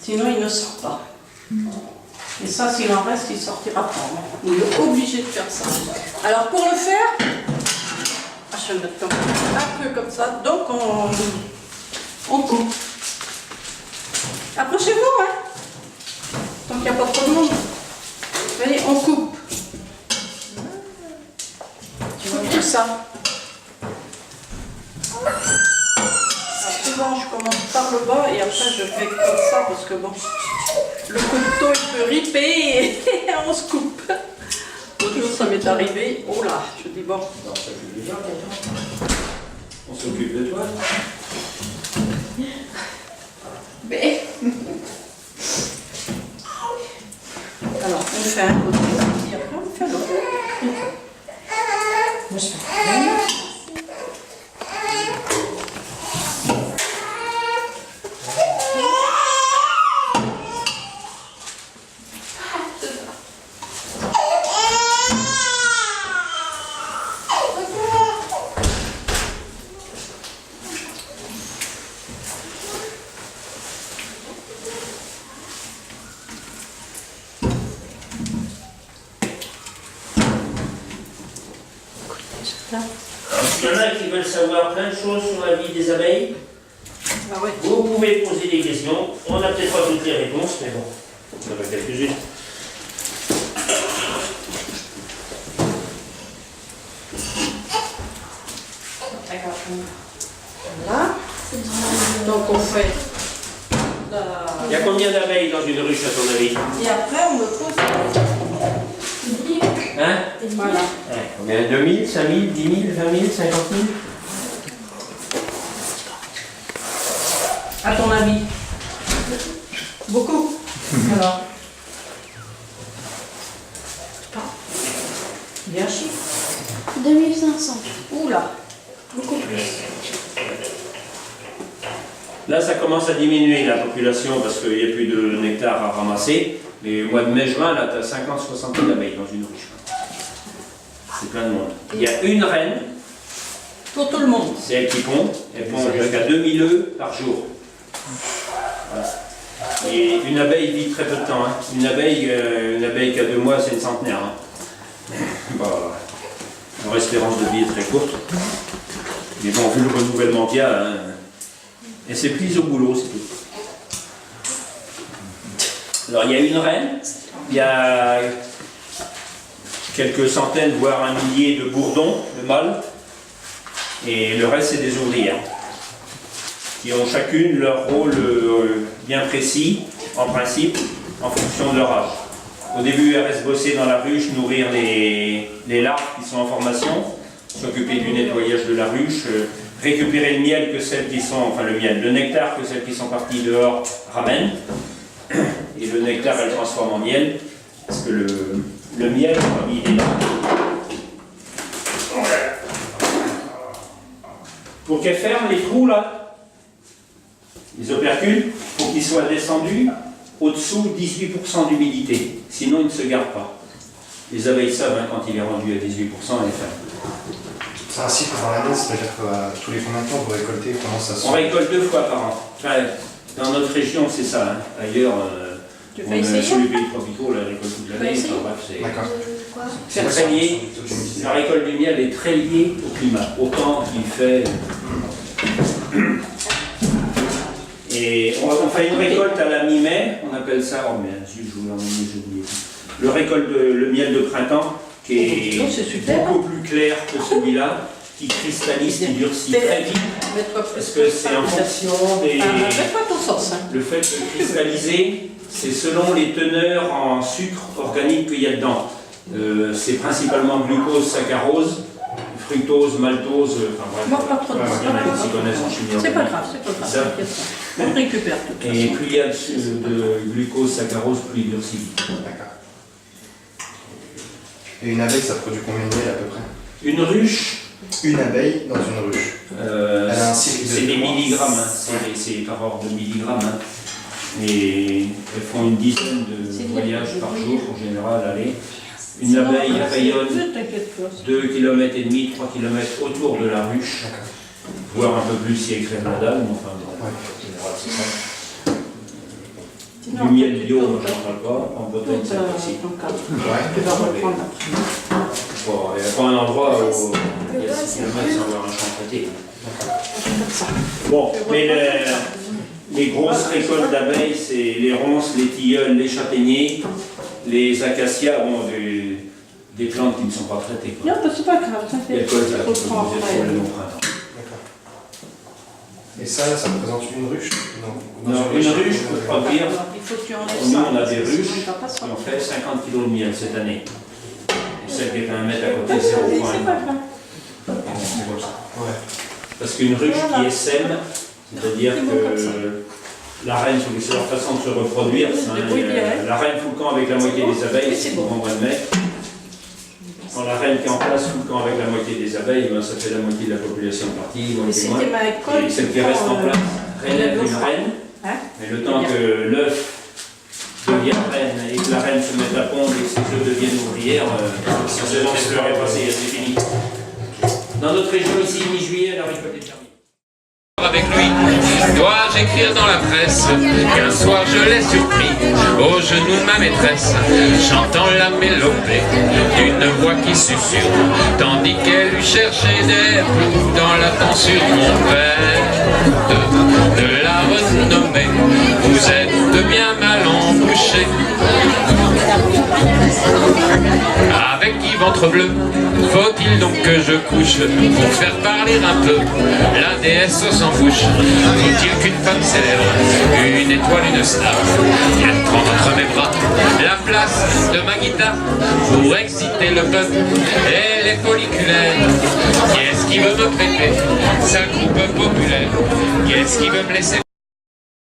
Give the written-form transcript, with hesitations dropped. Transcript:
Sinon, il ne sort pas. Et ça, s'il en reste, il ne sortira pas. Il est obligé de faire ça. Alors, pour le faire, je vais le mettre un peu comme ça. Donc, on coupe. Approchez-vous, hein. Tant qu'il n'y a pas trop de monde. Vous voyez, on coupe. Tu vois tout ça. Souvent, je commence par le bas et après, je fais comme ça parce que bon, le couteau, il peut riper et on se coupe. L'autre jour, ça m'est arrivé. Oh là, je dis bon. On s'occupe de toi. Mais... Alors, on fait un côté et après, on fait l'autre. Moi, je fais Il y en a qui veulent savoir plein de choses sur la vie des abeilles. Ah ouais. Vous pouvez poser des questions. On n'a peut-être pas toutes les réponses, mais bon, il y en a quelques-unes. Voilà. Donc, on fait... Il y a combien d'abeilles dans une ruche à ton avis? Et après, on me pose... Hein? Voilà. Ouais. Combien? 2000, 5000, 10 000, 20 000, 50 000? À ton avis? Beaucoup? Alors? Pas. Bien chiffre. 2500. Oula. Beaucoup plus. Là, ça commence à diminuer la population parce qu'il n'y a plus de nectar à ramasser. Mais au mois de mai-juin, là, tu as 50-60 000 abeilles dans une ruche. C'est plein de monde. Il y a une reine. Pour tout le monde. C'est elle qui pond. Elle pond jusqu'à 2000 œufs par jour. Voilà. Et une abeille vit très peu de temps. Hein. Une abeille qui a 2 mois, c'est une centenaire. Hein. Bah, leur espérance de vie est très courte. Mais bon, vu le renouvellement qu'il y a, hein, elle s'épuise au boulot, c'est tout. Alors il y a une reine, il y a quelques centaines, voire un millier de bourdons, de mâles, et le reste c'est des ouvrières, qui ont chacune leur rôle bien précis, en principe, en fonction de leur âge. Au début, elles restent bosser dans la ruche, nourrir les larves qui sont en formation, s'occuper du nettoyage de la ruche, récupérer le miel que celles qui sont, enfin le nectar que celles qui sont parties dehors ramènent. Et le nectar, elle transforme en miel, parce que le miel, comme il est là, pour qu'elle ferme les trous là, les opercules, pour qu'ils soient descendus au-dessous de 18% d'humidité, sinon ils ne se gardent pas. Les abeilles savent, hein, quand il est rendu à 18%, elles ferment. C'est un cycle dans l'année, c'est-à-dire que tous les combien de temps vous récoltez, comment ça se On récolte 2 fois par an. Enfin, dans notre région, c'est ça. Hein. Ailleurs, on est sur les pays tropicaux, la récolte toute l'année. Enfin, bref, c'est... D'accord. C'est très lié. La récolte du miel est très liée au climat, au temps qu'il fait. Et on fait une récolte à la mi-mai, on appelle ça, oh mais zut, je voulais emmener, j'ai oublié. Le miel de printemps, qui est beaucoup plus clair que celui-là, qui cristallise, qui durcit très vite, parce que c'est en fonction des... Le fait de cristalliser, c'est selon les teneurs en sucre organique qu'il y a dedans. C'est principalement glucose, saccharose, fructose, maltose, enfin bref, il y en a qui s'y connaissent en chimie. C'est pas grave, c'est pas grave. On récupère tout. Et plus il y a de glucose, saccharose, plus il durcit. D'accord. Et une abeille, ça produit combien de miel à peu près? Une ruche, Une abeille dans une ruche. Elle a un cycle de c'est des trois. milligrammes, hein. C'est par ordre de milligrammes. Hein. Et elles font une dizaine de voyages par jour en général. Allez. Une abeille rayonne 2 km et demi, 3 km autour de la ruche, voire un peu plus si elle crève la dalle, mais enfin, en général c'est ça. Sinon, Du miel après, tu bio, on tournes, n'en parle pas. En Bretagne, c'est possible. ton cadre. Ouais. Tu vas reprendre après. Bon, il n'y a pas un endroit où il y a 6 km sans avoir un champ traité. Comme ça. Bon, Tu mais reprends comme ça. les grosses récoltes d'abeilles, c'est les ronces, les tilleuls, les châtaigniers, les acacias, bon, des plantes qui ne sont pas traitées. Quoi. Non, c'est pas grave, ça Il y a fait. le colza Faut qui peut prendre poser après. problème au printemps. D'accord. Et ça représente une ruche? Non. Non, une ruche pour produire, Alors, il faut que tu enlèves nous ça. on a des parce que ruches sinon, il va pas qui sortir. ont fait 50 kg de miel cette année. Et celle qui est à 1 mètre à côté, Mais c'est 0,1. pas grave. C'est comme ça. Ouais. Parce qu'une ruche qui est saine, c'est-à-dire C'est bon comme ça. que la reine, c'est leur façon de se reproduire. Oui, hein, c'est débrouille bien. la reine fout le camp avec la moitié des abeilles, Oui, c'est c'est bon. au mois de mai. Quand la reine qui est en place fout le camp avec la moitié des abeilles, ben, ça fait la moitié de la population partie, ou un Mais peu si moins. t'es mal école, Et celle qui reste en place relève une reine. Hein? Mais le temps que l'œuf devienne reine et que la reine se mette à pondre et que ses œufs deviennent ouvrières, ça se lance le passé, c'est fini. Dans notre région ici, mi-juillet, la récolte est terminée. Avec lui, dois-je écrire dans la presse qu'un soir je l'ai surpris au genou de ma maîtresse, chantant la mélopée d'une voix qui susurre, tandis qu'elle lui cherchait des plots dans la tonsure. Mon père de la renommée, vous êtes bien mal embouché. Avec qui ventre bleu, faut-il donc que je couche pour faire parler un peu la déesse aux enfourches? Faut-il qu'une femme célèbre, une étoile, une star, vienne prendre entre mes bras la place de ma guitare pour exciter le peuple et les folliculaires? Qui est-ce qui veut me prêter sa coupe populaire? Qui est-ce qui veut me laisser